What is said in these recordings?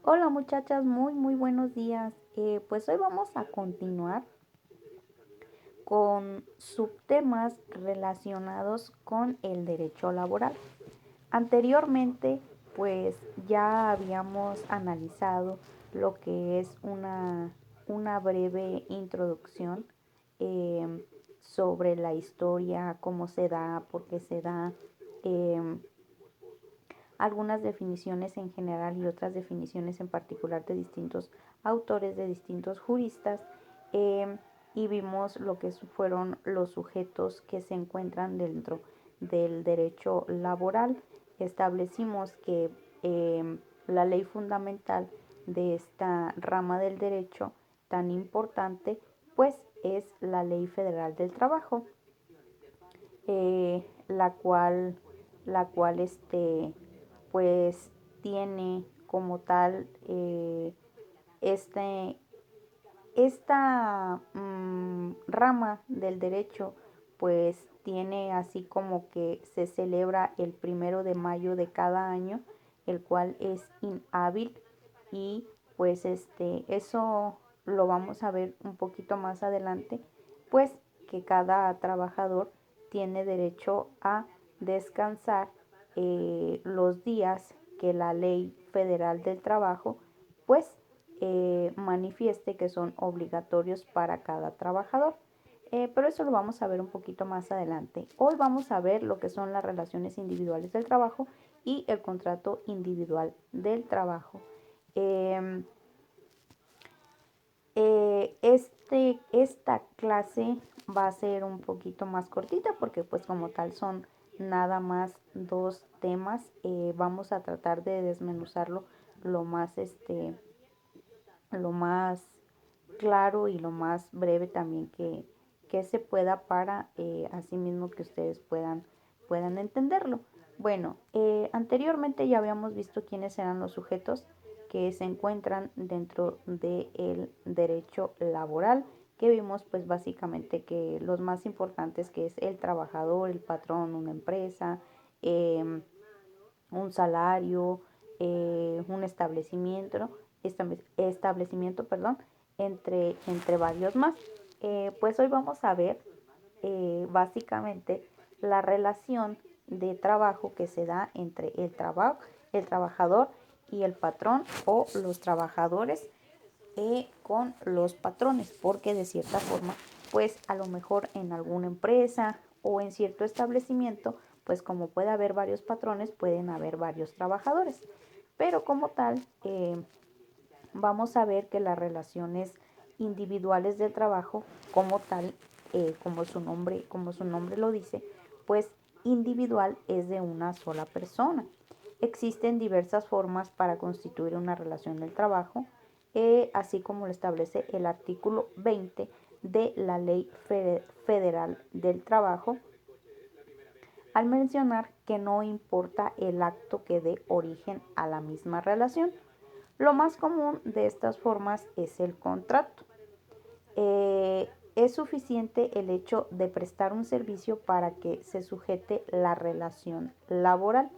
Hola muchachas, muy buenos días. Pues hoy vamos a continuar con subtemas relacionados con el derecho laboral. Anteriormente, pues ya habíamos analizado lo que es una breve introducción eh, sobre la historia, cómo se da, por qué se da, eh, algunas definiciones en general y otras definiciones en particular de distintos autores, de distintos juristas, eh, y vimos lo que fueron los sujetos que se encuentran dentro del derecho laboral. Establecimos que la ley fundamental de esta rama del derecho tan importante, pues es la Ley Federal del Trabajo, la cual pues tiene como tal este, esta rama del derecho, pues tiene así como que se celebra el 1 de mayo de cada año, el cual es inhábil, y pues eso lo vamos a ver un poquito más adelante, pues que cada trabajador tiene derecho a descansar los días que la Ley Federal del Trabajo pues manifieste que son obligatorios para cada trabajador. Pero eso lo vamos a ver un poquito más adelante. Hoy vamos a ver lo que son las relaciones individuales del trabajo y el contrato individual del trabajo. Eh, esta clase va a ser un poquito más cortita porque pues como tal son nada más dos temas. Vamos a tratar de desmenuzarlo lo más lo más claro y lo más breve también que se pueda para así mismo que ustedes puedan entenderlo. Bueno, anteriormente ya habíamos visto quiénes eran los sujetos que se encuentran dentro del derecho laboral, que vimos pues básicamente que los más importantes, que es el trabajador, el patrón, una empresa, eh, un salario, un establecimiento, perdón, entre varios más. Pues hoy vamos a ver básicamente la relación de trabajo que se da entre el trabajador y el patrón, o los trabajadores con los patrones, porque de cierta forma, pues a lo mejor en alguna empresa o en cierto establecimiento, pues como puede haber varios patrones, pueden haber varios trabajadores. Pero como tal, vamos a ver que las relaciones individuales del trabajo, como tal, como su nombre lo dice, pues individual es de una sola persona. Existen diversas formas para constituir una relación del trabajo, así como lo establece el artículo 20 de la Ley Federal del Trabajo, al mencionar que no importa el acto que dé origen a la misma relación. Lo más común de estas formas es el contrato. Es suficiente el hecho de prestar un servicio para que se sujete la relación laboral,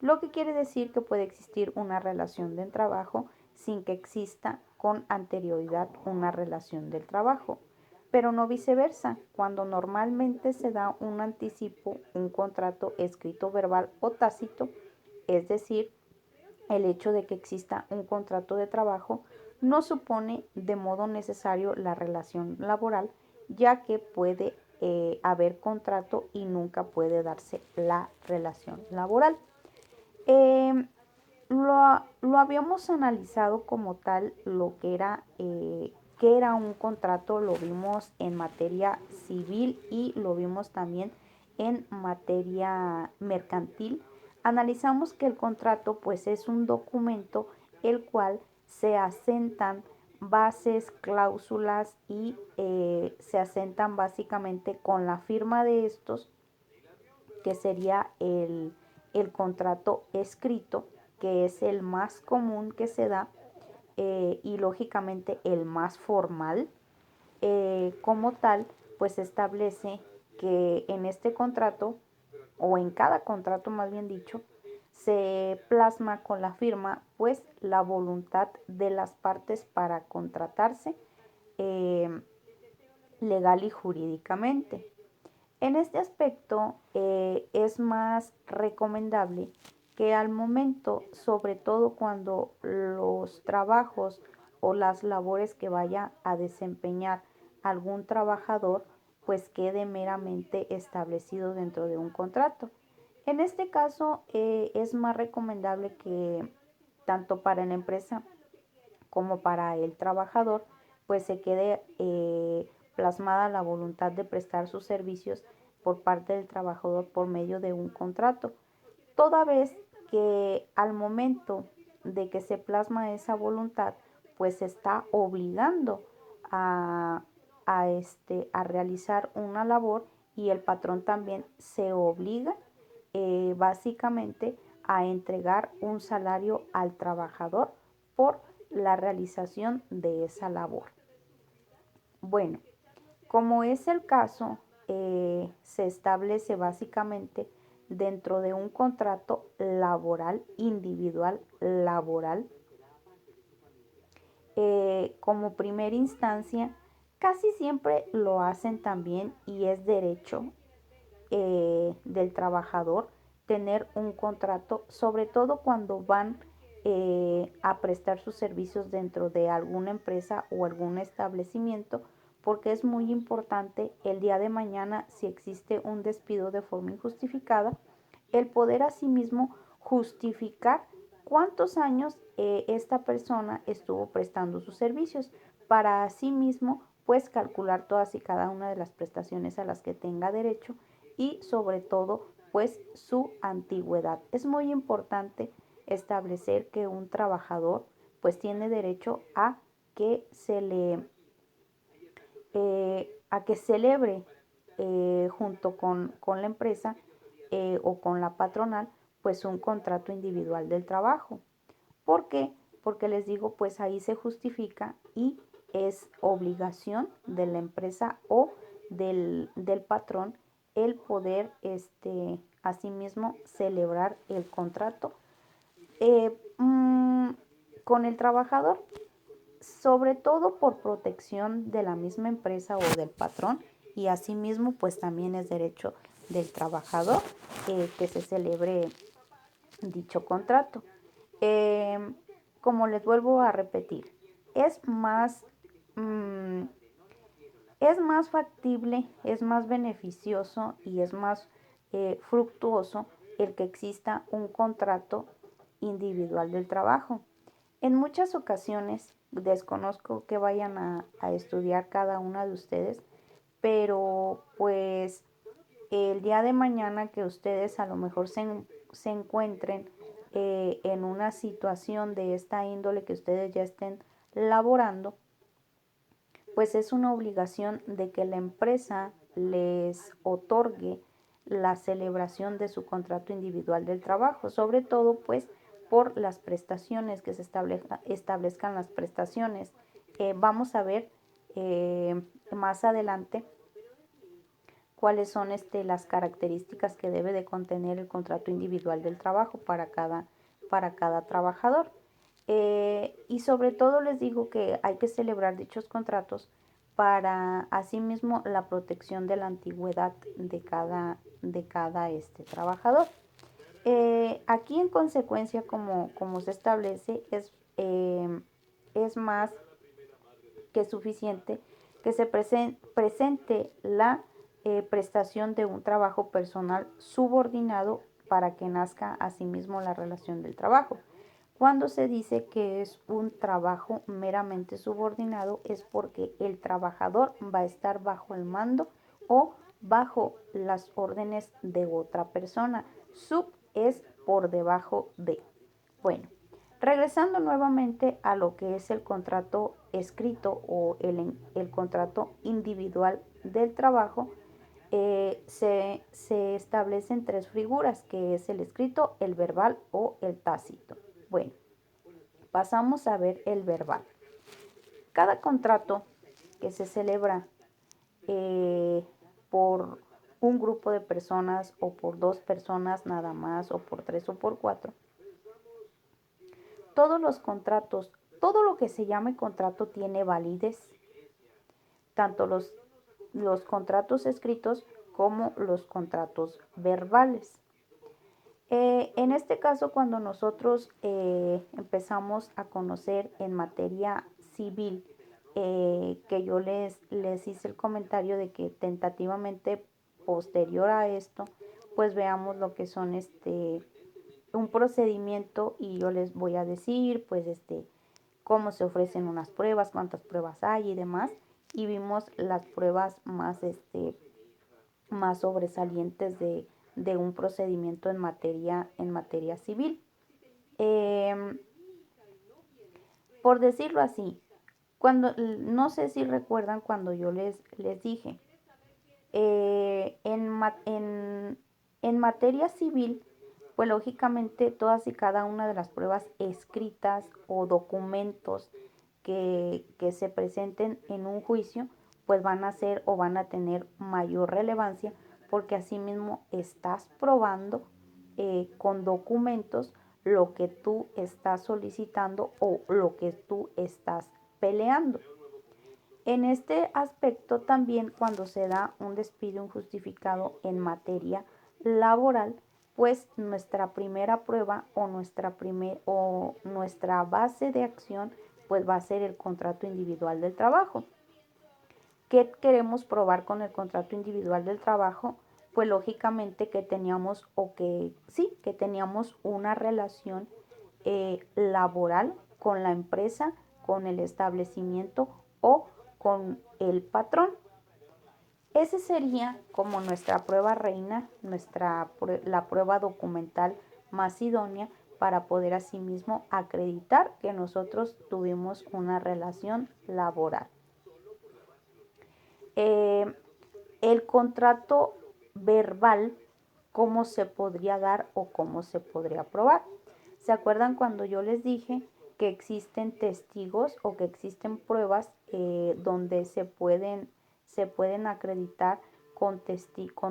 lo que quiere decir que puede existir una relación de trabajo sin que exista con anterioridad una relación del trabajo, pero no viceversa, cuando normalmente se da un anticipo, un contrato escrito, verbal o tácito, es decir, el hecho de que exista un contrato de trabajo no supone de modo necesario la relación laboral, ya que puede haber contrato y nunca puede darse la relación laboral. Eh, lo habíamos analizado como tal, lo que era un contrato, lo vimos en materia civil y lo vimos también en materia mercantil. Analizamos que el contrato pues es un documento el cual se asentan bases, cláusulas y se asentan básicamente con la firma de estos, que sería el contrato escrito, que es el más común que se da, y lógicamente el más formal. Como tal, pues establece que en este contrato, o en cada contrato más bien dicho, se plasma con la firma pues la voluntad de las partes para contratarse legal y jurídicamente. En este aspecto es más recomendable que al momento, sobre todo cuando los trabajos o las labores que vaya a desempeñar algún trabajador, pues quede meramente establecido dentro de un contrato. En este caso es más recomendable que tanto para la empresa como para el trabajador, pues se quede plasmada la voluntad de prestar sus servicios por parte del trabajador por medio de un contrato, toda vez que al momento de que se plasma esa voluntad, pues se está obligando a, a realizar una labor y el patrón también se obliga básicamente a entregar un salario al trabajador por la realización de esa labor. Bueno, como es el caso, se establece básicamente dentro de un contrato laboral, individual laboral, como primera instancia, casi siempre lo hacen también y es derecho del trabajador tener un contrato, sobre todo cuando van a prestar sus servicios dentro de alguna empresa o algún establecimiento, porque es muy importante el día de mañana, si existe un despido de forma injustificada, el poder asimismo justificar cuántos años esta persona estuvo prestando sus servicios, para asimismo pues calcular todas y cada una de las prestaciones a las que tenga derecho y sobre todo pues su antigüedad. Es muy importante establecer que un trabajador pues tiene derecho que se le a que celebre junto con la empresa o con la patronal pues un contrato individual del trabajo. ¿Por qué? Porque les digo, pues ahí se justifica y es obligación de la empresa o del patrón el poder asimismo celebrar el contrato con el trabajador, sobre todo por protección de la misma empresa o del patrón, y asimismo pues también es derecho del trabajador que se celebre dicho contrato. Como les vuelvo a repetir, es más, mm, es más factible, es más beneficioso y es más fructuoso el que exista un contrato individual del trabajo. En muchas ocasiones, desconozco que vayan a estudiar cada una de ustedes, pero pues el día de mañana que ustedes a lo mejor se encuentren en una situación de esta índole, que ustedes ya estén laborando, pues es una obligación de que la empresa les otorgue la celebración de su contrato individual del trabajo, sobre todo pues por las prestaciones, que se establezcan las prestaciones. Vamos a ver más adelante cuáles son las características que debe de contener el contrato individual del trabajo para cada trabajador. Y sobre todo les digo que hay que celebrar dichos contratos para asimismo la protección de la antigüedad de cada trabajador. Aquí en consecuencia, como se establece, es más que suficiente que se presente la prestación de un trabajo personal subordinado para que nazca asimismo la relación del trabajo. Cuando se dice que es un trabajo meramente subordinado, es porque el trabajador va a estar bajo el mando o bajo las órdenes de otra persona. Sub es por debajo de. Bueno, regresando nuevamente a lo que es el contrato escrito o el contrato individual del trabajo, se establecen tres figuras, que es el escrito, el verbal o el tácito. Bueno, pasamos a ver el verbal. Cada contrato que se celebra por un grupo de personas o por 2 personas nada más o por 3 o por 4. Todos los contratos, todo lo que se llame contrato tiene validez, tanto los contratos escritos como los contratos verbales. En este caso, cuando nosotros empezamos a conocer en materia civil, que yo les hice el comentario de que tentativamente posterior a esto, pues veamos lo que son un procedimiento, y yo les voy a decir pues cómo se ofrecen unas pruebas, cuántas pruebas hay y demás, y vimos las pruebas más sobresalientes de un procedimiento en materia civil. Por decirlo así, no sé si recuerdan cuando yo les dije, en materia civil, pues lógicamente todas y cada una de las pruebas escritas o documentos que se presenten en un juicio, pues van a ser o van a tener mayor relevancia, porque asimismo estás probando con documentos lo que tú estás solicitando o lo que tú estás peleando. En este aspecto también, cuando se da un despido injustificado en materia laboral, pues nuestra primera prueba o nuestra base de acción pues va a ser el contrato individual del trabajo. ¿Qué queremos probar con el contrato individual del trabajo? Pues lógicamente que teníamos que teníamos una relación laboral con la empresa, con el establecimiento o con el patrón. Ese sería como nuestra prueba reina, la prueba documental más idónea para poder asimismo acreditar que nosotros tuvimos una relación laboral. El contrato verbal, ¿cómo se podría dar o cómo se podría probar? ¿Se acuerdan cuando yo les dije que existen testigos o que existen pruebas donde se pueden acreditar con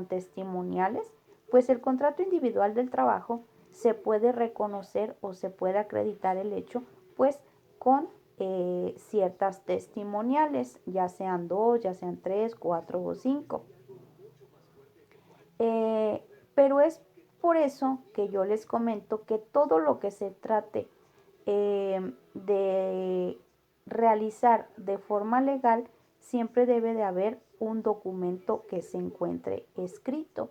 testimoniales? Pues el contrato individual del trabajo se puede reconocer o se puede acreditar el hecho pues con ciertas testimoniales, ya sean 2, ya sean 3, 4 o 5. Pero es por eso que yo les comento que todo lo que se trate de realizar de forma legal, siempre debe de haber un documento que se encuentre escrito.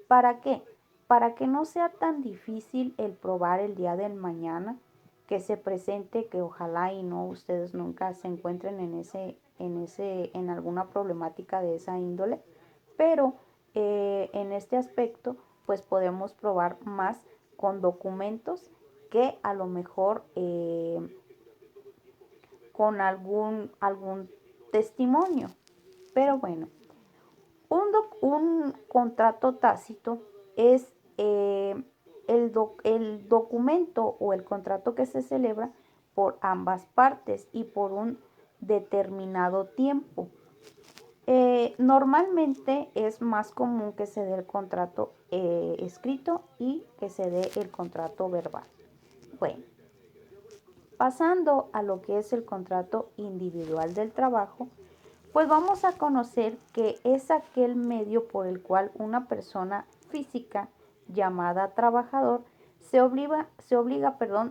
¿Para qué? Para que no sea tan difícil el probar el día del mañana, que se presente, que ojalá y no ustedes nunca se encuentren en alguna problemática de esa índole, pero en este aspecto pues podemos probar más con documentos que a lo mejor con algún testimonio. Pero bueno, un contrato tácito es el documento o el contrato que se celebra por ambas partes y por un determinado tiempo. Normalmente es más común que se dé el contrato escrito y que se dé el contrato verbal. Bueno, pasando a lo que es el contrato individual del trabajo, pues vamos a conocer que es aquel medio por el cual una persona física llamada trabajador se obliga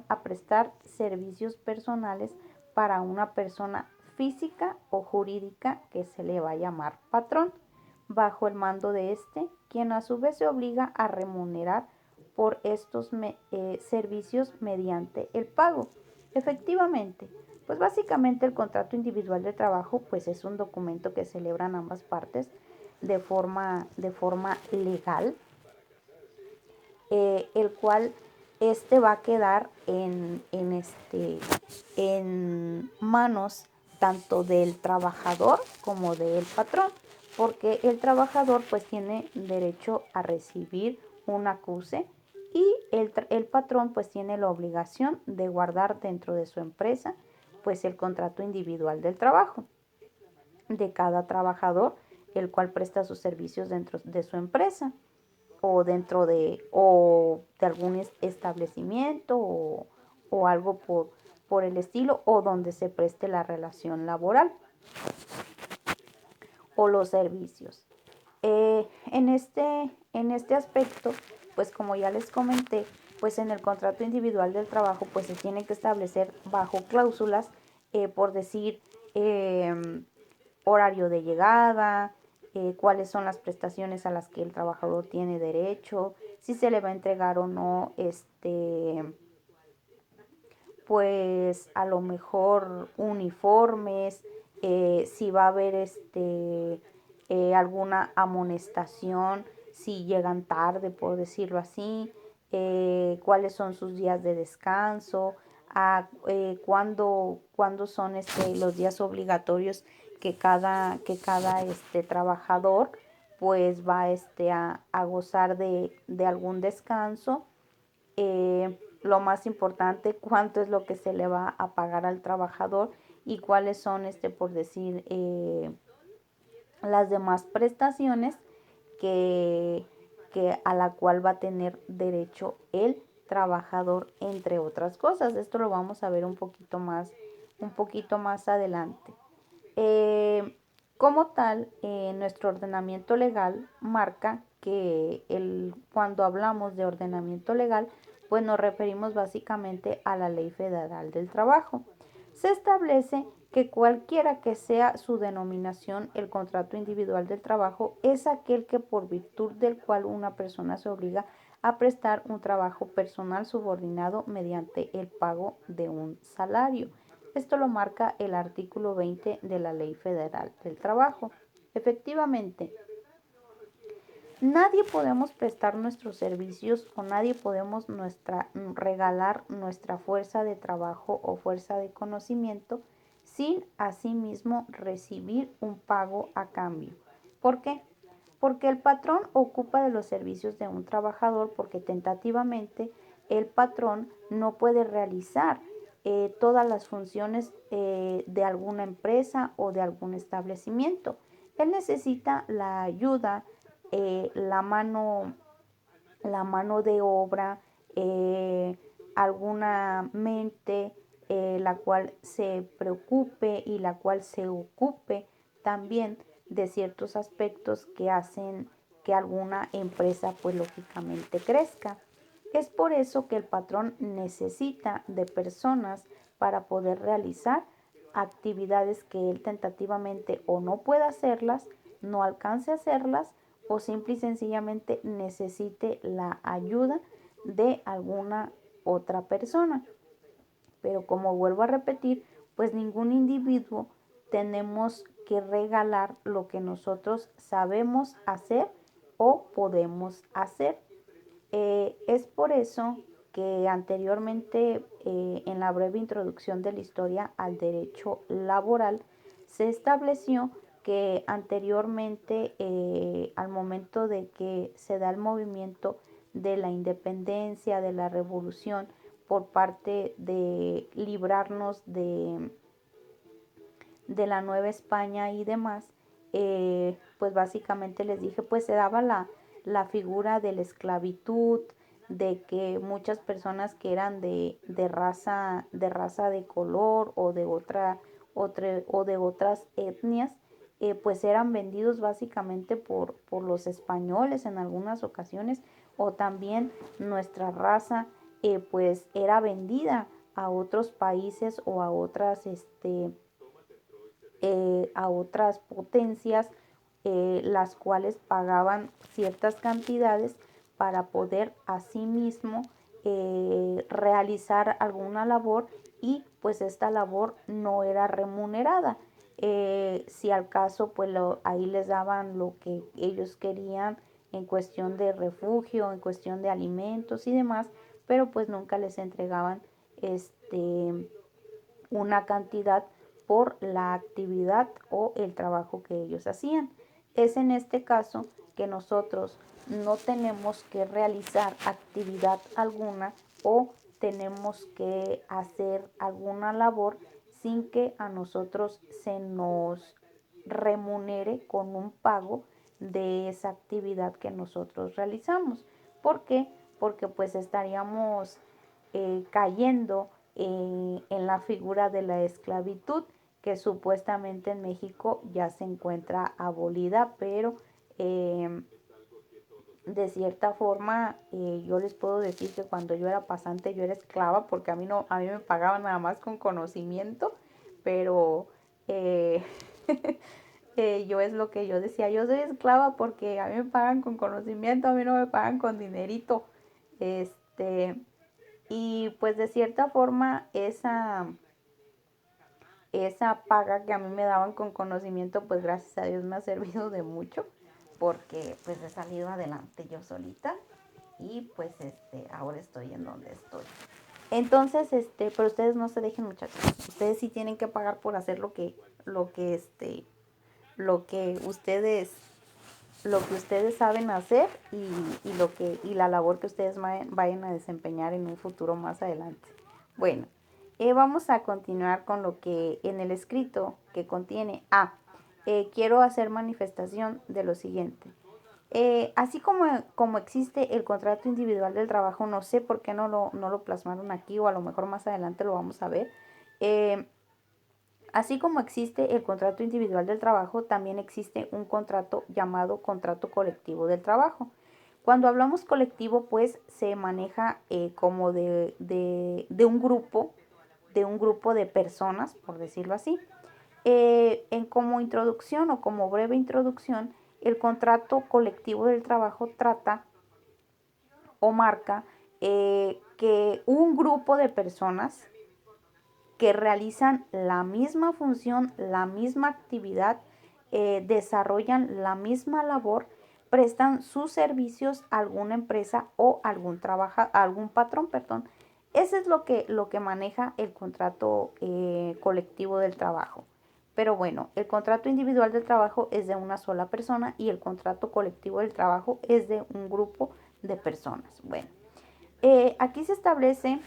a prestar servicios personales para una persona física o jurídica que se le va a llamar patrón, bajo el mando de quien a su vez se obliga a remunerar por estos servicios mediante el pago. Efectivamente, pues básicamente el contrato individual de trabajo pues es un documento que celebran ambas partes de forma legal, el cual va a quedar en manos tanto del trabajador como del patrón, porque el trabajador pues tiene derecho a recibir un acuse y el patrón pues tiene la obligación de guardar dentro de su empresa pues el contrato individual del trabajo de cada trabajador, el cual presta sus servicios dentro de su empresa o de algún establecimiento o algo por el estilo, o donde se preste la relación laboral o los servicios. En este aspecto, pues como ya les comenté, pues en el contrato individual del trabajo, pues se tiene que establecer bajo cláusulas, por decir, horario de llegada, cuáles son las prestaciones a las que el trabajador tiene derecho, si se le va a entregar o no, pues a lo mejor uniformes, si va a haber alguna amonestación, si llegan tarde, por decirlo así, cuáles son sus días de descanso, cuándo son los días obligatorios que cada trabajador pues va a gozar de algún descanso. Lo más importante, cuánto es lo que se le va a pagar al trabajador y cuáles son, por decir, las demás prestaciones que, que a la cual va a tener derecho el trabajador, entre otras cosas. Esto lo vamos a ver un poquito más adelante. Como tal, nuestro ordenamiento legal marca que cuando hablamos de ordenamiento legal, pues nos referimos básicamente a la Ley Federal del Trabajo. Se establece que cualquiera que sea su denominación, el contrato individual del trabajo es aquel que por virtud del cual una persona se obliga a prestar un trabajo personal subordinado mediante el pago de un salario. Esto lo marca el artículo 20 de la Ley Federal del Trabajo. Efectivamente, nadie podemos prestar nuestros servicios o nadie podemos regalar nuestra fuerza de trabajo o fuerza de conocimiento sin asimismo recibir un pago a cambio. ¿Por qué? Porque el patrón ocupa de los servicios de un trabajador porque tentativamente el patrón no puede realizar todas las funciones de alguna empresa o de algún establecimiento. Él necesita la ayuda, eh, la mano, la mano de obra, alguna mente, la cual se preocupe y la cual se ocupe también de ciertos aspectos que hacen que alguna empresa pues lógicamente crezca. Es por eso que el patrón necesita de personas para poder realizar actividades que él tentativamente o no pueda hacerlas, no alcance a hacerlas o simple y sencillamente necesite la ayuda de alguna otra persona. Pero como vuelvo a repetir, pues ningún individuo tenemos que regalar lo que nosotros sabemos hacer o podemos hacer. Es por eso que anteriormente, en la breve introducción de la historia al derecho laboral, se estableció que anteriormente, al momento de que se da el movimiento de la independencia, de la revolución, por parte de librarnos de la Nueva España y demás, pues básicamente les dije, pues se daba la figura de la esclavitud, de que muchas personas que eran de raza de color o de o de otras etnias, pues eran vendidos básicamente por los españoles en algunas ocasiones, o también nuestra raza pues era vendida a otros países o a otras potencias, las cuales pagaban ciertas cantidades para poder asimismo realizar alguna labor, y pues esta labor no era remunerada. Si al caso pues ahí les daban lo que ellos querían en cuestión de refugio, en cuestión de alimentos y demás, pero pues nunca les entregaban una cantidad por la actividad o el trabajo que ellos hacían. Es en este caso que nosotros no tenemos que realizar actividad alguna o tenemos que hacer alguna labor sin que a nosotros remunere con un pago de esa actividad que nosotros realizamos. ¿Por qué? Porque pues estaríamos cayendo en la figura de la esclavitud, que supuestamente en México ya se encuentra abolida, pero de cierta forma yo les puedo decir que cuando yo era pasante yo era esclava, porque a mí me pagaban nada más con conocimiento, pero eh, yo es lo que yo decía, yo soy esclava porque a mí me pagan con conocimiento, a mí no me pagan con dinerito. Este, y pues de cierta forma esa paga que a mí me daban con conocimiento, pues gracias a Dios me ha servido de mucho, porque pues he salido adelante yo solita y pues ahora estoy en donde estoy. Entonces, pero ustedes no se dejen, muchachos. Ustedes sí tienen que pagar por hacer lo que ustedes saben hacer, y la labor que ustedes vayan a desempeñar en un futuro más adelante. Bueno, vamos a continuar con lo que en el escrito que contiene. Quiero hacer manifestación de lo siguiente. Así como existe el contrato individual del trabajo, no sé por qué no lo plasmaron aquí, o a lo mejor más adelante lo vamos a ver. Así como existe el contrato individual del trabajo, también existe un contrato llamado contrato colectivo del trabajo. Cuando hablamos colectivo, pues se maneja como de un grupo de personas, por decirlo así. Como introducción o como breve introducción, el contrato colectivo del trabajo trata o marca que un grupo de personas que realizan la misma función, la misma actividad, desarrollan la misma labor, prestan sus servicios a alguna empresa o algún patrón, perdón. Eso es lo que maneja el contrato colectivo del trabajo. Pero bueno, el contrato individual del trabajo es de una sola persona y el contrato colectivo del trabajo es de un grupo de personas. Bueno, aquí se establece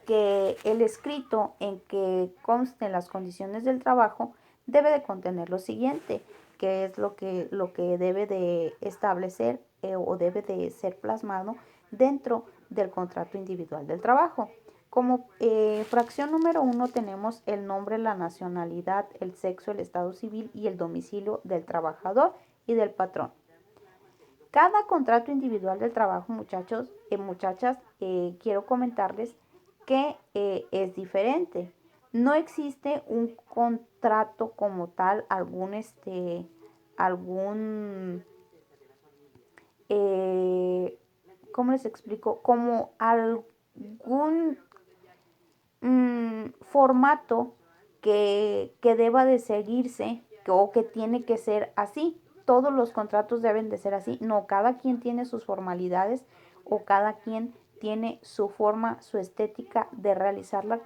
que el escrito en que consten las condiciones del trabajo debe de contener lo siguiente, que es lo que debe de establecer o debe de ser plasmado dentro del contrato individual del trabajo. Como fracción número 1 tenemos el nombre, la nacionalidad, el sexo, el estado civil y el domicilio del trabajador y del patrón. Cada contrato individual del trabajo, muchachos, muchachas, quiero comentarles que es diferente. No existe un contrato como tal, algún, eh, ¿cómo les explico? Como algún formato que deba de seguirse o que tiene que ser así. Todos los contratos deben de ser así. No, cada quien tiene sus formalidades o cada quien tiene su forma, su estética de realizar las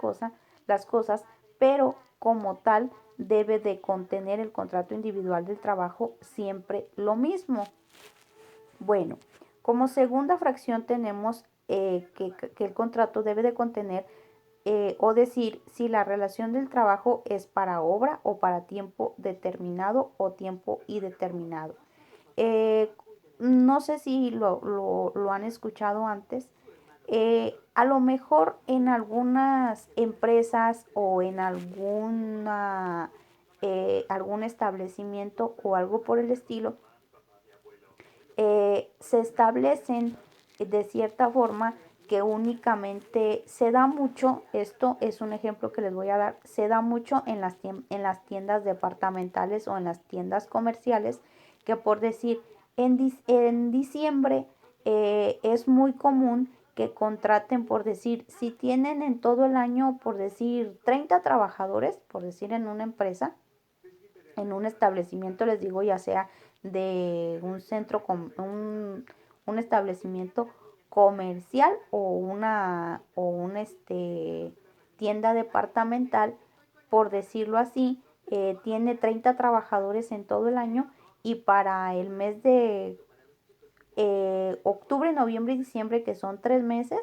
cosas, pero como tal debe de contener el contrato individual del trabajo siempre lo mismo. Bueno, como segunda fracción tenemos que el contrato debe de contener o decir si la relación del trabajo es para obra o para tiempo determinado o tiempo indeterminado. Eh, no sé si lo han escuchado antes. A lo mejor en algunas empresas o en algún establecimiento o algo por el estilo, se establecen de cierta forma que únicamente se da mucho, esto es un ejemplo que les voy a dar, se da mucho en las tiendas departamentales o en las tiendas comerciales, que por decir, en diciembre es muy común que contraten, por decir, si tienen en todo el año, por decir, 30 trabajadores, por decir en una empresa, en un establecimiento, les digo, ya sea de un un establecimiento comercial o tienda departamental, por decirlo así, tiene 30 trabajadores en todo el año, y para el mes de octubre, noviembre y diciembre, que son 3 meses,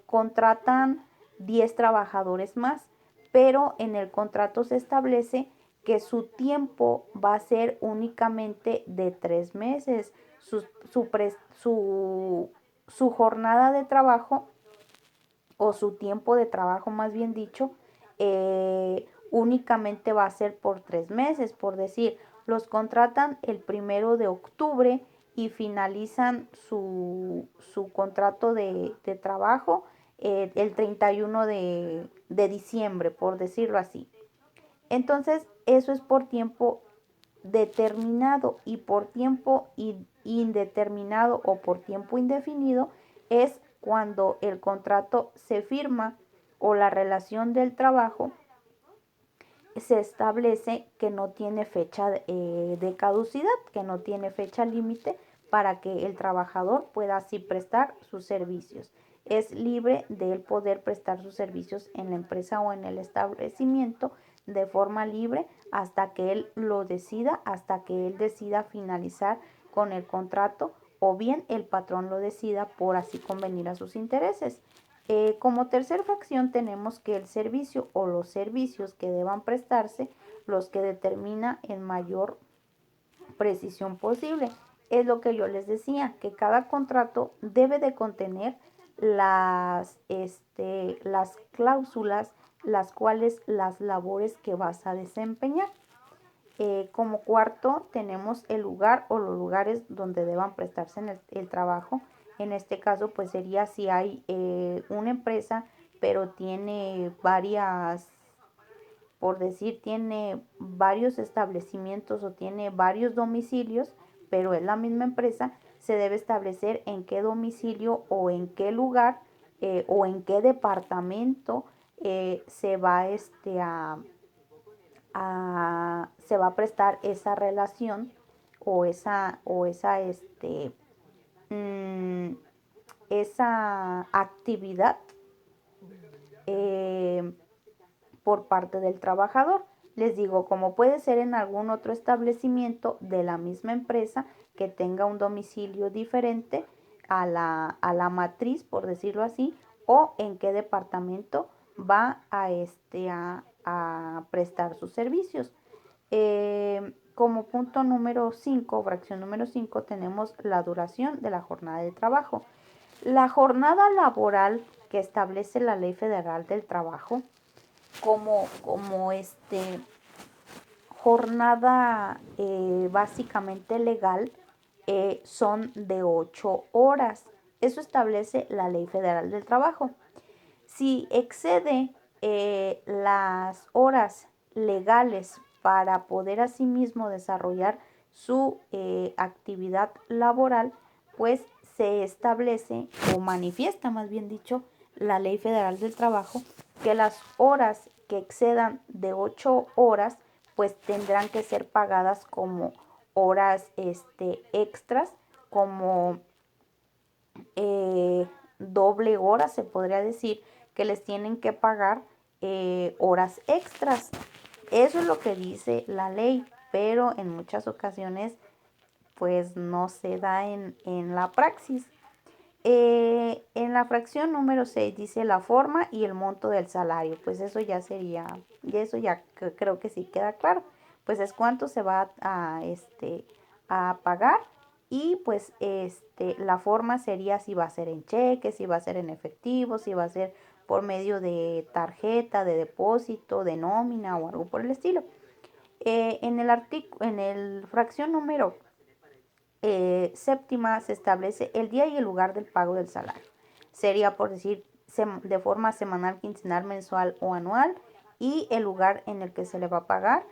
contratan 10 trabajadores más, pero en el contrato se establece que su tiempo va a ser únicamente de 3 meses. Su jornada de trabajo o su tiempo de trabajo, más bien dicho, únicamente va a ser por 3 meses. Por decir, los contratan el 1 de octubre y finalizan su contrato de trabajo el 31 de diciembre, por decirlo así. Entonces, eso es por tiempo determinado, y por tiempo indeterminado o por tiempo indefinido es cuando el contrato se firma o la relación del trabajo se establece que no tiene fecha de caducidad, que no tiene fecha límite para que el trabajador pueda así prestar sus servicios. Es libre de él poder prestar sus servicios en la empresa o en el establecimiento de forma libre hasta que él lo decida, hasta que él decida finalizar con el contrato, o bien el patrón lo decida por así convenir a sus intereses. Como tercer fracción tenemos que el servicio o los servicios que deban prestarse, los que determina en mayor precisión posible. Es lo que yo les decía, que cada contrato debe de contener las cláusulas, las cuales las labores que vas a desempeñar. Como cuarto tenemos el lugar o los lugares donde deban prestarse en el trabajo. En este caso pues sería si hay una empresa pero tiene varias, por decir, tiene varios establecimientos o tiene varios domicilios, pero es la misma empresa, se debe establecer en qué domicilio o en qué lugar o en qué departamento se va se va a prestar esa relación mm, esa actividad eh, por parte del trabajador. Les digo, como puede ser en algún otro establecimiento de la misma empresa que tenga un domicilio diferente a la matriz, por decirlo así, o en qué departamento va a prestar sus servicios. Como punto número 5, fracción número 5, tenemos la duración de la jornada de trabajo. La jornada laboral que establece la Ley Federal del Trabajo como jornada básicamente legal son de 8 horas. Eso establece la Ley Federal del Trabajo. Si excede las horas legales para poder asimismo desarrollar su actividad laboral, pues se establece o manifiesta, más bien dicho, la Ley Federal del Trabajo, que las horas que excedan de 8 horas, pues tendrán que ser pagadas como horas extras, como doble hora, se podría decir, que les tienen que pagar horas extras. Eso es lo que dice la ley, pero en muchas ocasiones pues no se da en la praxis. En la fracción número 6 dice la forma y el monto del salario. Pues eso ya sería, y eso ya creo que sí queda claro. Pues es cuánto se va a pagar, y pues la forma sería si va a ser en cheque, si va a ser en efectivo, si va a ser por medio de tarjeta, de depósito, de nómina o algo por el estilo. En el fracción número séptima se establece el día y el lugar del pago del salario. Sería por decir de forma semanal, quincenal, mensual o anual, y el lugar en el que se le va a pagar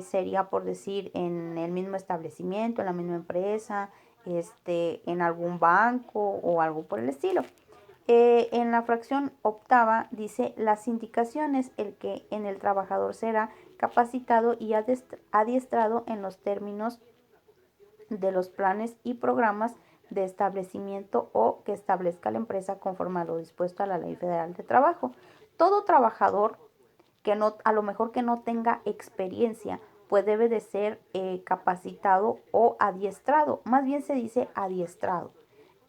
sería por decir en el mismo establecimiento, en la misma empresa, en algún banco o algo por el estilo. En la fracción octava dice las indicaciones, el que en el trabajador será capacitado y adiestrado en los términos de los planes y programas de establecimiento o que establezca la empresa conforme a lo dispuesto a la Ley Federal de Trabajo. Todo trabajador que no, a lo mejor que no tenga experiencia, pues debe de ser capacitado o adiestrado, más bien se dice adiestrado.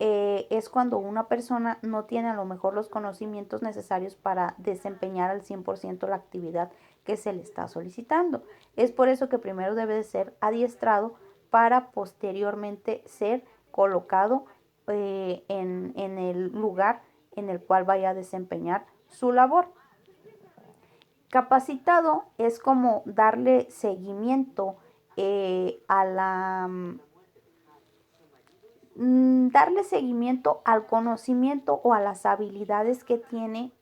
es cuando una persona no tiene a lo mejor los conocimientos necesarios para desempeñar al 100% la actividad que se le está solicitando. Es por eso que primero debe de ser adiestrado para posteriormente ser colocado en el lugar en el cual vaya a desempeñar su labor. Capacitado es como darle seguimiento darle seguimiento al conocimiento o a las habilidades que tiene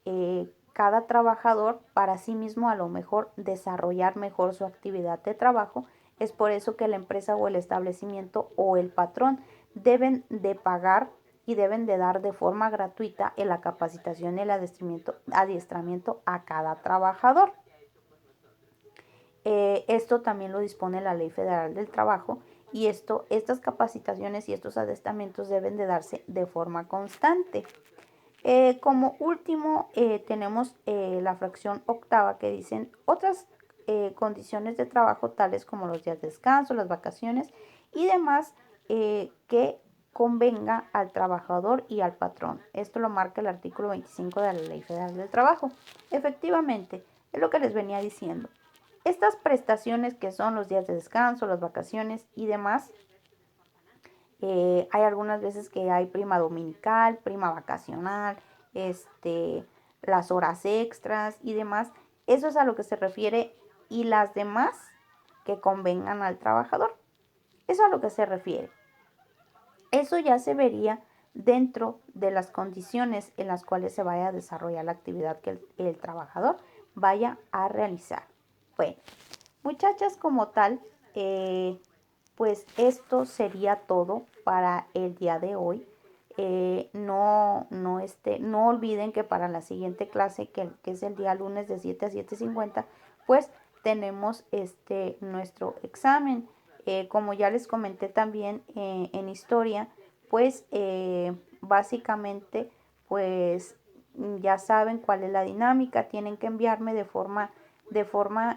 cada trabajador para sí mismo a lo mejor desarrollar mejor su actividad de trabajo. Es por eso que la empresa o el establecimiento o el patrón deben de pagar y deben de dar de forma gratuita la capacitación y el adiestramiento a cada trabajador. Esto también lo dispone la Ley Federal del Trabajo y estas capacitaciones y estos adiestramientos deben de darse de forma constante. Como último, tenemos la fracción octava que dicen otras condiciones de trabajo tales como los días de descanso, las vacaciones y demás que convenga al trabajador y al patrón. Esto lo marca el artículo 25 de la Ley Federal del Trabajo. Efectivamente, es lo que les venía diciendo. Estas prestaciones que son los días de descanso, las vacaciones y demás, hay algunas veces que hay prima dominical, prima vacacional, las horas extras y demás. Eso es a lo que se refiere y las demás que convengan al trabajador. Eso es a lo que se refiere. Eso ya se vería dentro de las condiciones en las cuales se vaya a desarrollar la actividad que el trabajador vaya a realizar. Bueno, muchachas, como tal, pues esto sería todo para el día de hoy. No olviden que para la siguiente clase, que es el día lunes de 7 a 7:50, pues tenemos nuestro examen. Como ya les comenté también en historia, pues básicamente, pues ya saben cuál es la dinámica. Tienen que enviarme de forma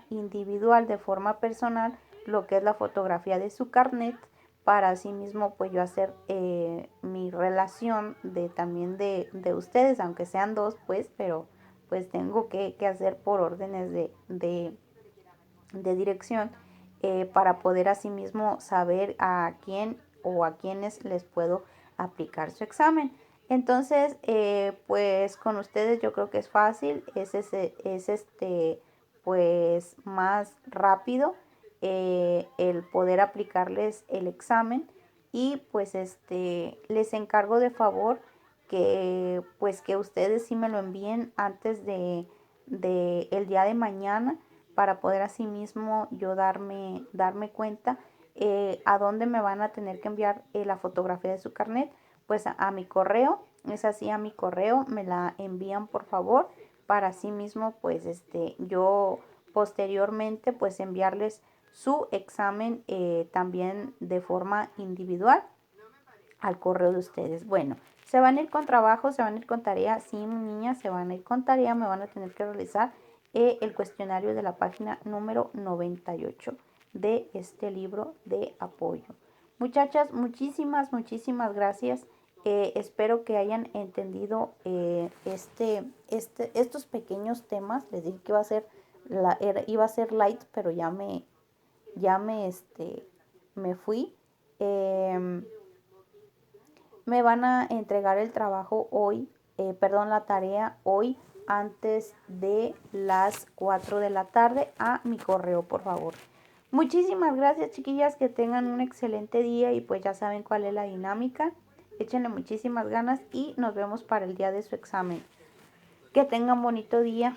individual, de forma personal, lo que es la fotografía de su carnet, para así mismo pues yo hacer mi relación también de ustedes, aunque sean dos pues, pero pues tengo que hacer por órdenes de dirección para poder así mismo saber a quién o a quiénes les puedo aplicar su examen. Entonces, pues con ustedes yo creo que es fácil, pues más rápido el poder aplicarles el examen y pues les encargo de favor que pues que ustedes sí me lo envíen antes de el día de mañana para poder así mismo yo darme cuenta a dónde me van a tener que enviar la fotografía de su carnet. Pues a mi correo, es así, a mi correo me la envían por favor, para así mismo pues yo posteriormente pues enviarles su examen también de forma individual al correo de ustedes. Bueno, se van a ir con trabajo, se van a ir con tarea, sí, niñas, se van a ir con tarea, me van a tener que realizar el cuestionario de la página número 98 de este libro de apoyo. Muchachas, muchísimas gracias. Espero que hayan entendido estos pequeños temas. Les dije que iba a ser light, pero me fui. Me van a entregar el trabajo hoy, la tarea hoy antes de las 4 de la tarde a mi correo, por favor. Muchísimas gracias, chiquillas, que tengan un excelente día y pues ya saben cuál es la dinámica. Échenle muchísimas ganas y nos vemos para el día de su examen. Que tengan bonito día.